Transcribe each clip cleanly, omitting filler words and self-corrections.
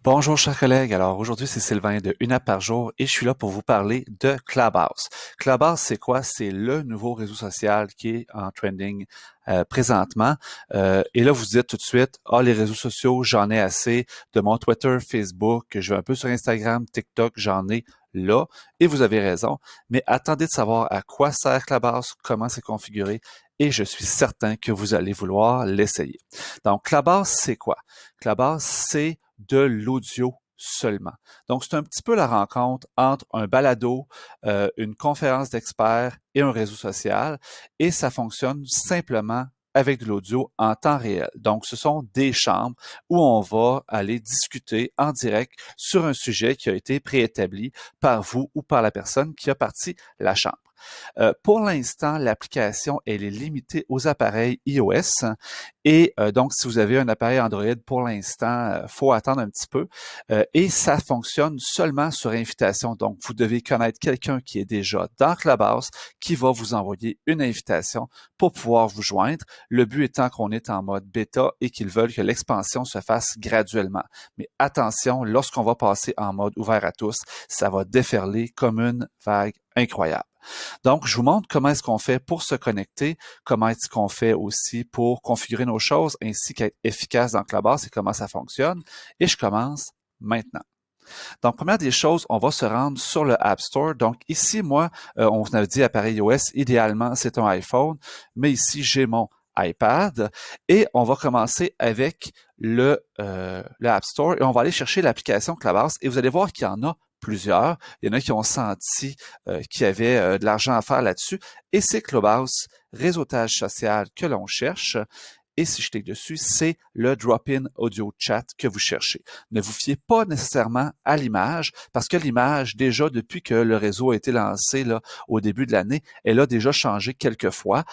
Bonjour chers collègues, alors aujourd'hui c'est Sylvain de Une app par jour et je suis là pour vous parler de Clubhouse. Clubhouse c'est quoi? C'est le nouveau réseau social qui est en trending présentement. Et là vous dites tout de suite, ah les réseaux sociaux j'en ai assez, de mon Twitter, Facebook, je vais un peu sur Instagram, TikTok, j'en ai là. Et vous avez raison, mais attendez de savoir à quoi sert Clubhouse, comment c'est configuré et je suis certain que vous allez vouloir l'essayer. Donc Clubhouse c'est quoi? Clubhouse c'est de l'audio seulement. Donc, c'est un petit peu la rencontre entre un balado, une conférence d'experts et un réseau social, et ça fonctionne simplement avec de l'audio en temps réel. Donc, ce sont des chambres où on va aller discuter en direct sur un sujet qui a été préétabli par vous ou par la personne qui a parti la chambre. Pour l'instant, l'application, elle est limitée aux appareils iOS et donc, si vous avez un appareil Android, pour l'instant, faut attendre un petit peu et ça fonctionne seulement sur invitation. Donc, vous devez connaître quelqu'un qui est déjà dans Clubhouse qui va vous envoyer une invitation pour pouvoir vous joindre. Le but étant qu'on est en mode bêta et qu'ils veulent que l'expansion se fasse graduellement. Mais attention, lorsqu'on va passer en mode ouvert à tous, ça va déferler comme une vague incroyable. Donc, je vous montre comment est-ce qu'on fait pour se connecter, comment est-ce qu'on fait aussi pour configurer nos choses, ainsi qu'être efficace dans Clubhouse et comment ça fonctionne. Et je commence maintenant. Donc, première des choses, on va se rendre sur le App Store. Donc, ici, moi, on vous avait dit appareil iOS, idéalement, c'est un iPhone, mais ici, j'ai mon iPad et on va commencer avec le App Store et on va aller chercher l'application Clubhouse et vous allez voir qu'il y en a plusieurs. Il y en a qui ont senti qu'il y avait de l'argent à faire là-dessus et c'est Clubhouse, réseautage social que l'on cherche. Et si je clique dessus, c'est le drop-in audio chat que vous cherchez. Ne vous fiez pas nécessairement à l'image, parce que l'image, déjà depuis que le réseau a été lancé là, au début de l'année, elle a déjà changé quelques fois.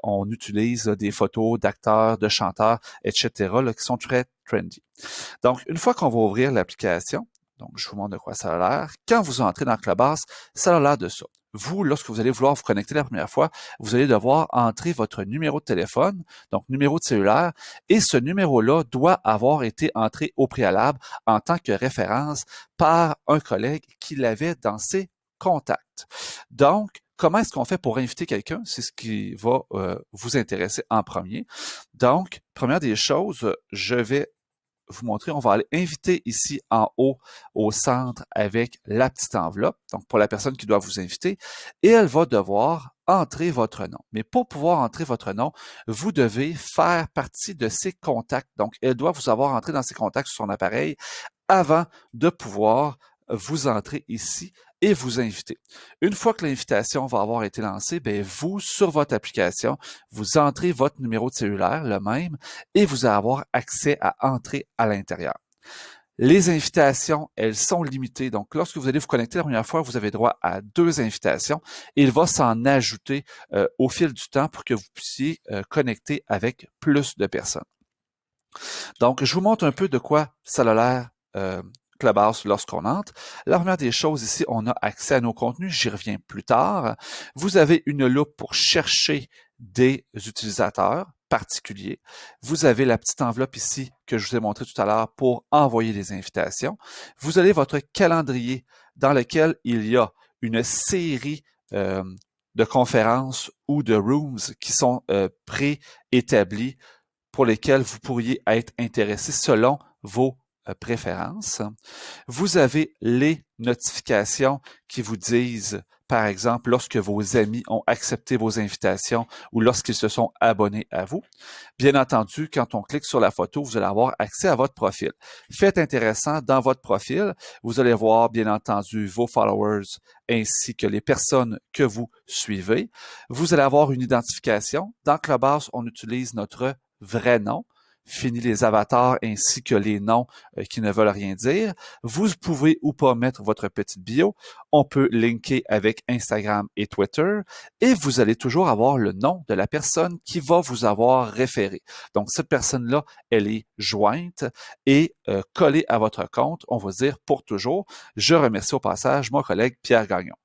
On utilise des photos d'acteurs, de chanteurs, etc., là, qui sont très trendy. Donc, une fois qu'on va ouvrir l'application, donc je vous montre de quoi ça a l'air, quand vous entrez dans Clubhouse, ça a l'air de ça. Vous, lorsque vous allez vouloir vous connecter la première fois, vous allez devoir entrer votre numéro de téléphone, donc numéro de cellulaire, et ce numéro-là doit avoir été entré au préalable en tant que référence par un collègue qui l'avait dans ses contacts. Donc, comment est-ce qu'on fait pour inviter quelqu'un? C'est ce qui va vous intéresser en premier. Donc, première des choses, je vais vous montrer, on va aller inviter ici en haut au centre avec la petite enveloppe, donc pour la personne qui doit vous inviter, et elle va devoir entrer votre nom. Mais pour pouvoir entrer votre nom, vous devez faire partie de ses contacts. Donc, elle doit vous avoir entré dans ses contacts sur son appareil avant de pouvoir vous entrer ici et vous inviter. Une fois que l'invitation va avoir été lancée, bien, vous, sur votre application, vous entrez votre numéro de cellulaire, le même, et vous allez avoir accès à entrer à l'intérieur. Les invitations, elles sont limitées. Donc, lorsque vous allez vous connecter la première fois, vous avez droit à 2 invitations et il va s'en ajouter au fil du temps pour que vous puissiez connecter avec plus de personnes. Donc, je vous montre un peu de quoi ça a l'air Clubhouse lorsqu'on entre. La première des choses ici, on a accès à nos contenus. J'y reviens plus tard. Vous avez une loupe pour chercher des utilisateurs particuliers. Vous avez la petite enveloppe ici que je vous ai montré tout à l'heure pour envoyer des invitations. Vous avez votre calendrier dans lequel il y a une série de conférences ou de rooms qui sont préétablis pour lesquels vous pourriez être intéressé selon vos préférences. Vous avez les notifications qui vous disent, par exemple, lorsque vos amis ont accepté vos invitations ou lorsqu'ils se sont abonnés à vous. Bien entendu, quand on clique sur la photo, vous allez avoir accès à votre profil. Fait intéressant, dans votre profil, vous allez voir, bien entendu, vos followers ainsi que les personnes que vous suivez. Vous allez avoir une identification. Dans Clubhouse, on utilise notre vrai nom, fini les avatars ainsi que les noms qui ne veulent rien dire. Vous pouvez ou pas mettre votre petite bio. On peut linker avec Instagram et Twitter et vous allez toujours avoir le nom de la personne qui va vous avoir référé. Donc, cette personne-là, elle est jointe et collée à votre compte, on va dire pour toujours. Je remercie au passage mon collègue Pierre Gagnon.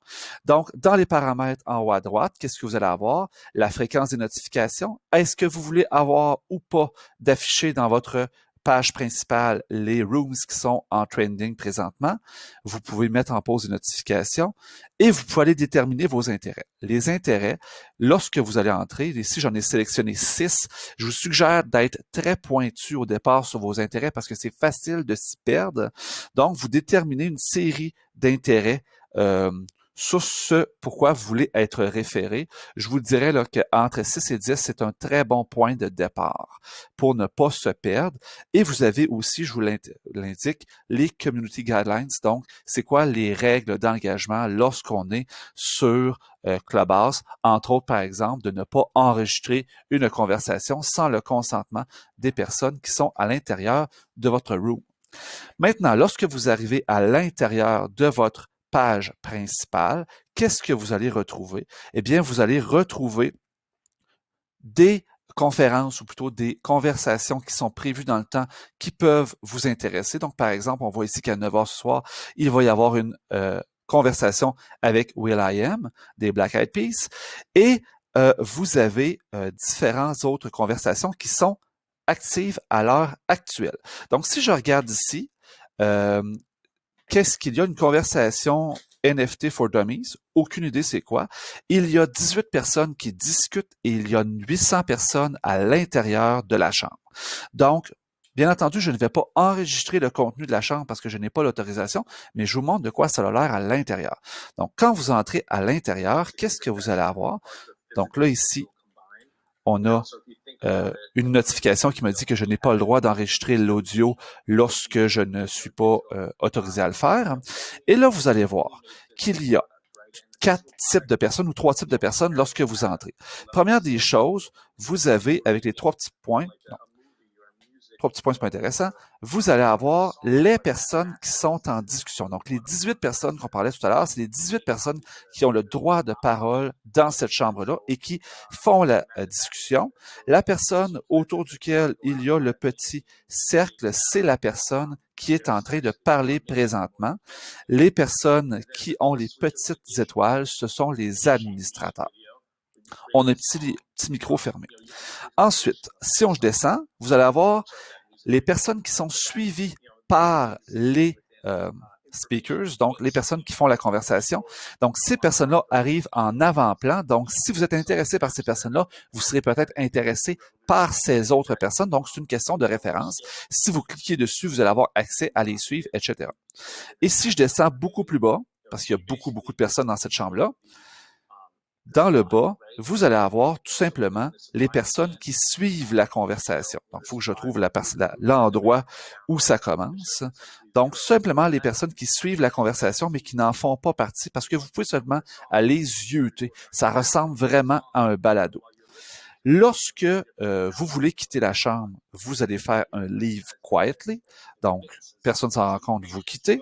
Donc, dans les paramètres en haut à droite, qu'est-ce que vous allez avoir? La fréquence des notifications. Est-ce que vous voulez avoir ou pas d'afficher dans votre page principale les rooms qui sont en trending présentement. Vous pouvez mettre en pause les notifications et vous pouvez aller déterminer vos intérêts. Les intérêts, lorsque vous allez entrer, ici j'en ai sélectionné 6, je vous suggère d'être très pointu au départ sur vos intérêts parce que c'est facile de s'y perdre. Donc, vous déterminez une série d'intérêts sur ce pourquoi vous voulez être référé. Je vous dirais là, qu'entre 6 et 10, c'est un très bon point de départ pour ne pas se perdre. Et vous avez aussi, je vous l'indique, les Community Guidelines. Donc, c'est quoi les règles d'engagement lorsqu'on est sur Clubhouse, entre autres, par exemple, de ne pas enregistrer une conversation sans le consentement des personnes qui sont à l'intérieur de votre room. Maintenant, lorsque vous arrivez à l'intérieur de votre page principale, qu'est-ce que vous allez retrouver? Eh bien, vous allez retrouver des conférences ou plutôt des conversations qui sont prévues dans le temps qui peuvent vous intéresser. Donc, par exemple, on voit ici qu'à 9 h ce soir, il va y avoir une conversation avec will.i.am des Black Eyed Peas et vous avez différentes autres conversations qui sont actives à l'heure actuelle. Donc, si je regarde ici, qu'est-ce qu'il y a? Une conversation NFT for Dummies. Aucune idée c'est quoi. Il y a 18 personnes qui discutent et il y a 800 personnes à l'intérieur de la chambre. Donc, bien entendu, je ne vais pas enregistrer le contenu de la chambre parce que je n'ai pas l'autorisation, mais je vous montre de quoi ça a l'air à l'intérieur. Donc, quand vous entrez à l'intérieur, qu'est-ce que vous allez avoir? Donc là, ici, on a une notification qui me dit que je n'ai pas le droit d'enregistrer l'audio lorsque je ne suis pas autorisé à le faire. Et là, vous allez voir qu'il y a 4 types de personnes ou 3 types de personnes lorsque vous entrez. Première des choses, vous avez, avec les 3 petits points, non, 3 petits points, c'est pas intéressant, vous allez avoir les personnes qui sont en discussion. Donc, les 18 personnes qu'on parlait tout à l'heure, c'est les 18 personnes qui ont le droit de parole dans cette chambre-là et qui font la discussion. La personne autour duquel il y a le petit cercle, c'est la personne qui est en train de parler présentement. Les personnes qui ont les petites étoiles, ce sont les administrateurs. On a un petit micro fermé. Ensuite, si on descend, vous allez avoir les personnes qui sont suivies par les speakers, donc les personnes qui font la conversation. Donc, ces personnes-là arrivent en avant-plan. Donc, si vous êtes intéressé par ces personnes-là, vous serez peut-être intéressé par ces autres personnes. Donc, c'est une question de référence. Si vous cliquez dessus, vous allez avoir accès à les suivre, etc. Et si je descends beaucoup plus bas, parce qu'il y a beaucoup de personnes dans cette chambre-là, dans le bas, vous allez avoir tout simplement les personnes qui suivent la conversation. Donc, il faut que je trouve l'endroit où ça commence. Donc, simplement les personnes qui suivent la conversation, mais qui n'en font pas partie, parce que vous pouvez seulement aller zioter. Ça ressemble vraiment à un balado. Lorsque vous voulez quitter la chambre, vous allez faire un leave quietly. Donc, personne ne s'en rend compte, vous quittez.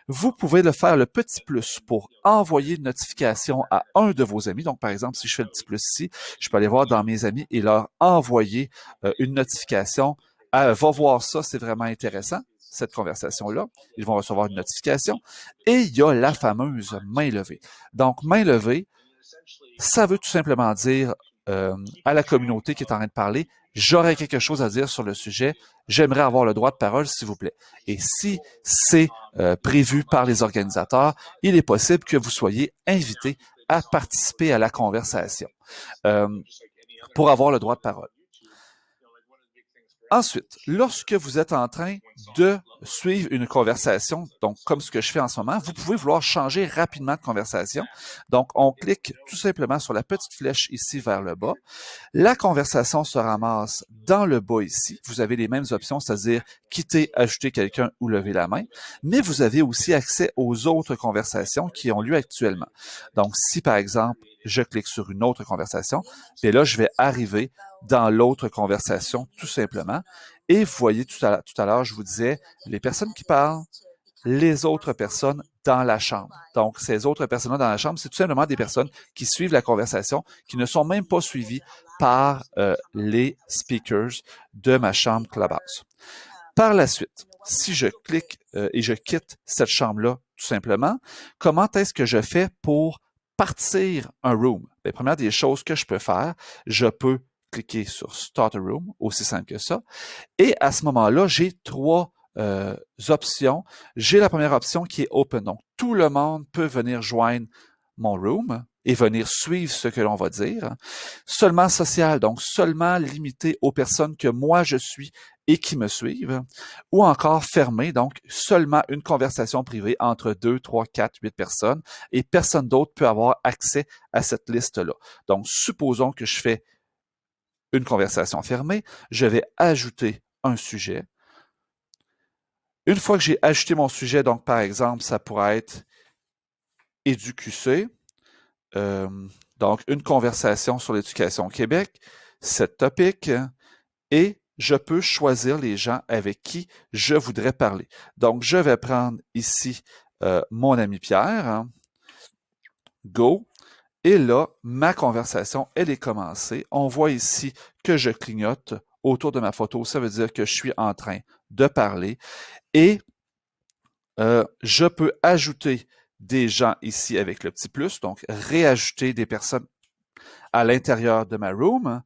Vous pouvez le faire le petit plus pour envoyer une notification à un de vos amis. Donc, par exemple, si je fais le petit plus ici, je peux aller voir dans mes amis et leur envoyer une notification. Va voir ça, c'est vraiment intéressant, cette conversation-là. Ils vont recevoir une notification. Et il y a la fameuse main levée. Donc, main levée, ça veut tout simplement dire à la communauté qui est en train de parler, j'aurais quelque chose à dire sur le sujet, j'aimerais avoir le droit de parole, s'il vous plaît. Et si c'est prévu par les organisateurs, il est possible que vous soyez invité à participer à la conversation pour avoir le droit de parole. Ensuite, lorsque vous êtes en train de suivre une conversation, donc comme ce que je fais en ce moment, vous pouvez vouloir changer rapidement de conversation. Donc, on clique tout simplement sur la petite flèche ici vers le bas. La conversation se ramasse dans le bas ici. Vous avez les mêmes options, c'est-à-dire quitter, ajouter quelqu'un ou lever la main. Mais vous avez aussi accès aux autres conversations qui ont lieu actuellement. Donc, si par exemple, je clique sur une autre conversation, et là, je vais arriver dans l'autre conversation, tout simplement. Et vous voyez, tout à l'heure, je vous disais, les personnes qui parlent, les autres personnes dans la chambre. Donc, ces autres personnes dans la chambre, c'est tout simplement des personnes qui suivent la conversation, qui ne sont même pas suivies par les speakers de ma chambre Clubhouse. Par la suite, si je clique et je quitte cette chambre-là, tout simplement, comment est-ce que je fais pour partir un room? Bien, première des choses que je peux faire, je peux cliquer sur Start a Room, aussi simple que ça. Et à ce moment-là, j'ai trois options. J'ai la première option qui est Open. Donc, tout le monde peut venir joindre mon room et venir suivre ce que l'on va dire. Seulement social, donc seulement limité aux personnes que moi je suis et qui me suivent. Ou encore fermé, donc seulement une conversation privée entre 2, 3, 4, 8 personnes et personne d'autre peut avoir accès à cette liste-là. Donc, supposons que je fais une conversation fermée, je vais ajouter un sujet. Une fois que j'ai ajouté mon sujet, donc par exemple, ça pourrait être EduQC, donc une conversation sur l'éducation au Québec, cette topic, et je peux choisir les gens avec qui je voudrais parler. Donc, je vais prendre ici mon ami Pierre, hein, go, et là, ma conversation, elle est commencée. On voit ici que je clignote autour de ma photo, ça veut dire que je suis en train de parler. Et je peux ajouter des gens ici avec le petit plus, donc réajouter des personnes à l'intérieur de ma room.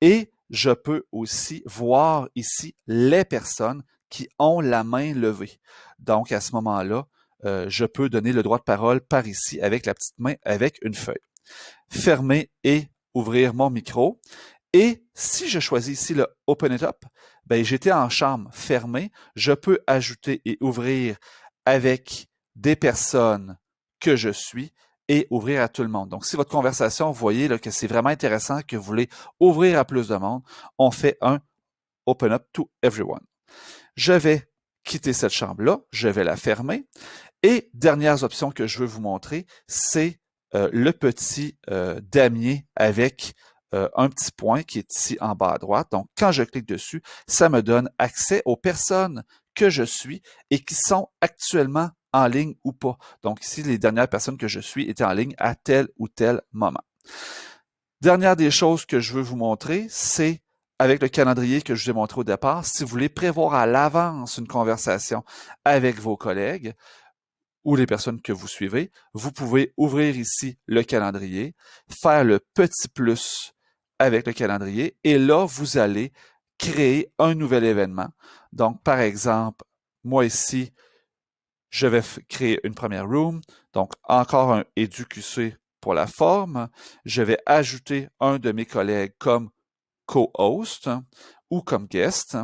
Et je peux aussi voir ici les personnes qui ont la main levée. Donc, à ce moment-là, je peux donner le droit de parole par ici avec la petite main, avec une feuille. Fermer et ouvrir mon micro. Et si je choisis ici le Open It Up, ben, j'étais en chambre fermée. Je peux ajouter et ouvrir avec des personnes que je suis et ouvrir à tout le monde. Donc, si votre conversation, vous voyez là, que c'est vraiment intéressant, que vous voulez ouvrir à plus de monde, on fait un Open Up to Everyone. Je vais quitter cette chambre-là, je vais la fermer. Et dernière option que je veux vous montrer, c'est le petit damier avec un petit point qui est ici en bas à droite. Donc, quand je clique dessus, ça me donne accès aux personnes que je suis et qui sont actuellement en ligne ou pas. Donc, ici, les dernières personnes que je suis étaient en ligne à tel ou tel moment. Dernière des choses que je veux vous montrer, c'est avec le calendrier que je vous ai montré au départ, si vous voulez prévoir à l'avance une conversation avec vos collègues ou les personnes que vous suivez, vous pouvez ouvrir ici le calendrier, faire le petit plus avec le calendrier et là, vous allez créer un nouvel événement. Donc, par exemple, moi ici, je vais créer une première room. Donc, encore un EduQC pour la forme. Je vais ajouter un de mes collègues comme co-host ou comme guest.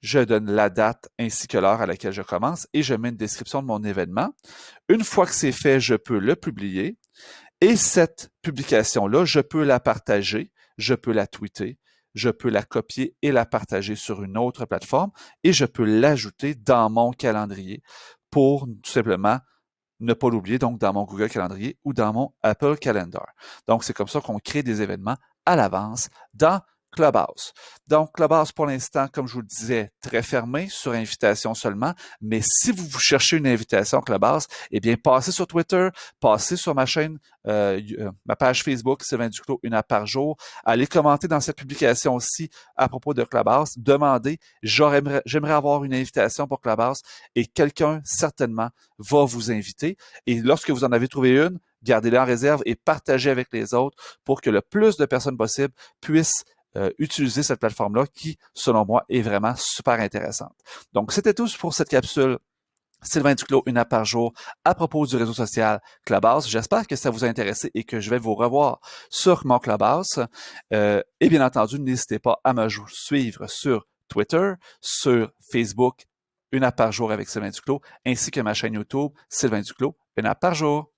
Je donne la date ainsi que l'heure à laquelle je commence et je mets une description de mon événement. Une fois que c'est fait, je peux le publier. Et cette publication-là, je peux la partager, je peux la tweeter, je peux la copier et la partager sur une autre plateforme et je peux l'ajouter dans mon calendrier pour tout simplement ne pas l'oublier, donc dans mon Google Calendrier ou dans mon Apple Calendar. Donc, c'est comme ça qu'on crée des événements à l'avance dans Clubhouse. Donc, Clubhouse, pour l'instant, comme je vous le disais, très fermé, sur invitation seulement. Mais si vous cherchez une invitation Clubhouse, eh bien, passez sur Twitter, passez sur ma chaîne, ma page Facebook, Sylvain Duclos, une heure par jour. Allez commenter dans cette publication aussi à propos de Clubhouse. Demandez, j'aimerais avoir une invitation pour Clubhouse et quelqu'un, certainement, va vous inviter. Et lorsque vous en avez trouvé une, gardez-la en réserve et partagez avec les autres pour que le plus de personnes possible puissent utiliser cette plateforme-là qui, selon moi, est vraiment super intéressante. Donc, c'était tout pour cette capsule. Sylvain Duclos, une heure par jour, à propos du réseau social Clubhouse. J'espère que ça vous a intéressé et que je vais vous revoir sur mon Clubhouse. Et bien entendu, n'hésitez pas à me suivre sur Twitter, sur Facebook, une heure par jour avec Sylvain Duclos, ainsi que ma chaîne YouTube, Sylvain Duclos, une heure par jour.